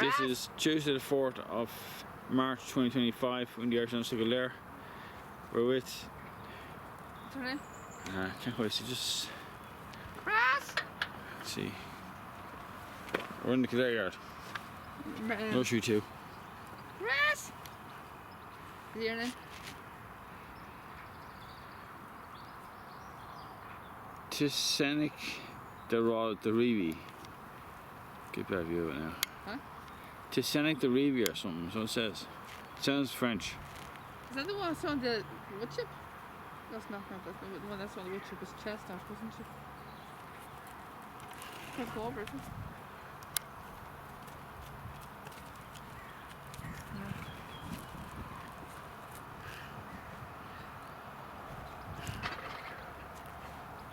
This is Tuesday the 4th of March 2025 in the Arsenal Circular. We're with... Turn in. Can't wait to just... Grass! Let's see. We're in the Kildare yard. Nursery 2. Grass! Is he in? Tisenic the Rivi. Get that view of it now. Huh? Tisenic the Rivi or something, so it says. It sounds French. Is that the one that's on the wood chip? That's not that's the one that's on the wood chip is chestnut, wasn't it? Can't go over it.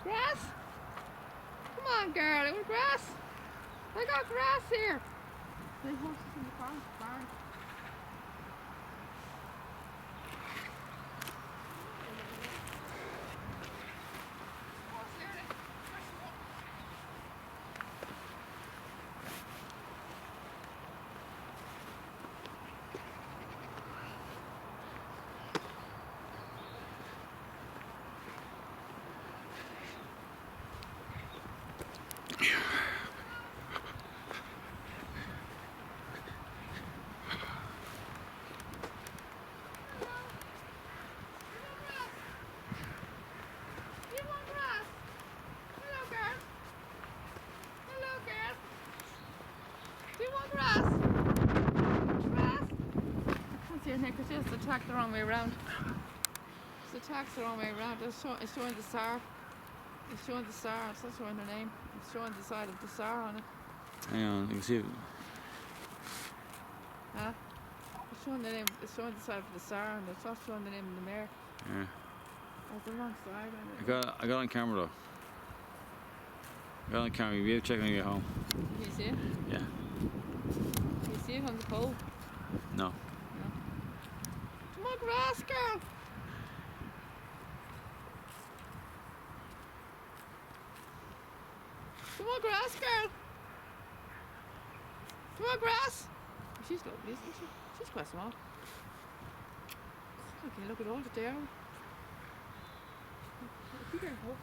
Grass? Come on, girl, I want grass. I got grass here. They horses in the barn. Do you want grass? Grass? What's here, Nick? It's just the tack the wrong way around. It's the tack's the wrong way around. It's showing the star. It's showing the star. It's not showing the name. It's showing the side of the star on it. Hang on, you can see it. Huh? It's showing the name. It's showing the side of the star, and it's not showing the name of the mare. Yeah. That's the wrong side. I got on camera though. I got on camera. You'll be able to check when you get home. Can you see it? Yeah. Can you see it on the pole? No. Come on, grass, girl. Come on, grass, girl. Come on, grass. She's lovely, isn't she? She's quite small. Okay, look at all the there. Be careful.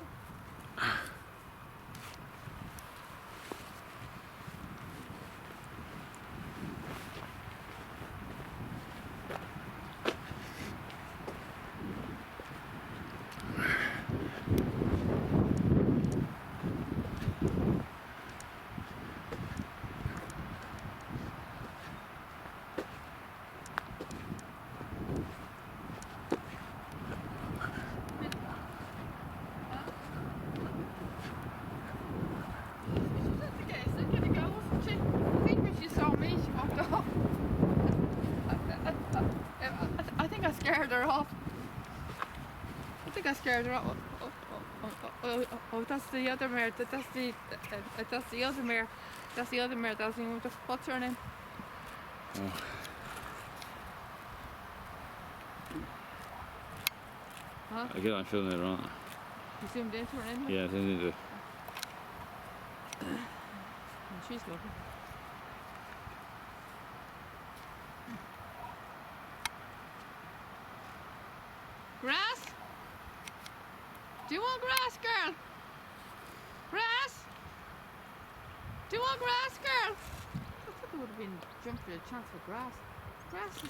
I think I scared her off. Oh, that's the other mare. That's the other mare. That's the other mare. What's her name? Oh. Huh? I get on filming it on. You zoomed into her name? Yeah, I zoomed into it. And she's lovely. Grass? Do you want grass, girl? Grass? Do you want grass, girl? I thought there would have been jumping a chance for grass. Grass,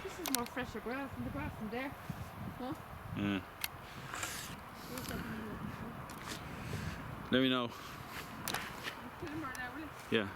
this is more fresher grass than the grass from there. Huh? Yeah. Let me know. Yeah.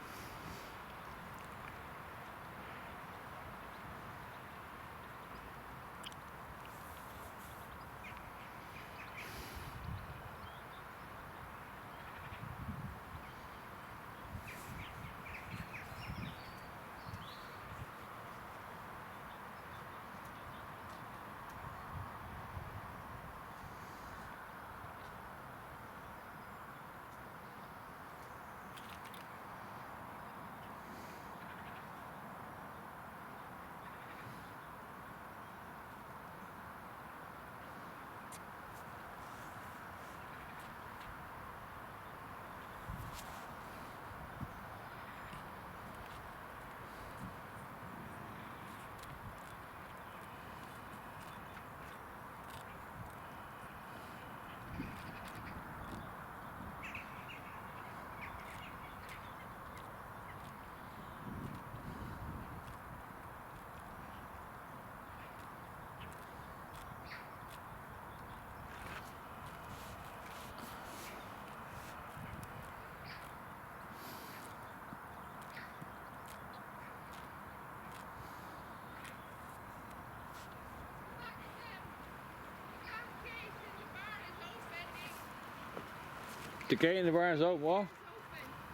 The gate in the barn is open, what?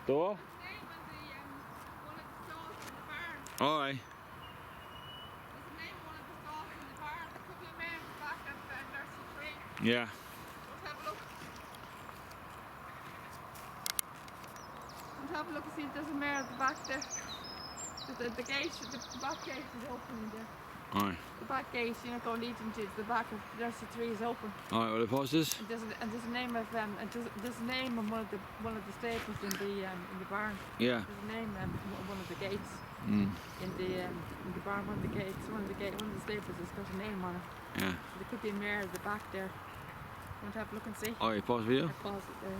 The what? Name on the one of the stalls in the barn. Alright. There's a name on one of the stalls in the barn. There could be a man at the back of nursery 3. Yeah. Let's have a look. Let's have a look and see if there's a mare at the back there. The gate, the back gate is open in there. Alright. The back gate, you know, going leading to the back of nursery 3 is open. Alright, well, I pause this. And there's a name of there's a name on one of the staples in the barn. Yeah. There's a name on one of the gates. Mm. In the barn, one of the staples has got a name on it. Yeah. So there could be a mare at the back there. Want to have a look and see? Alright, pause video. I pause it there.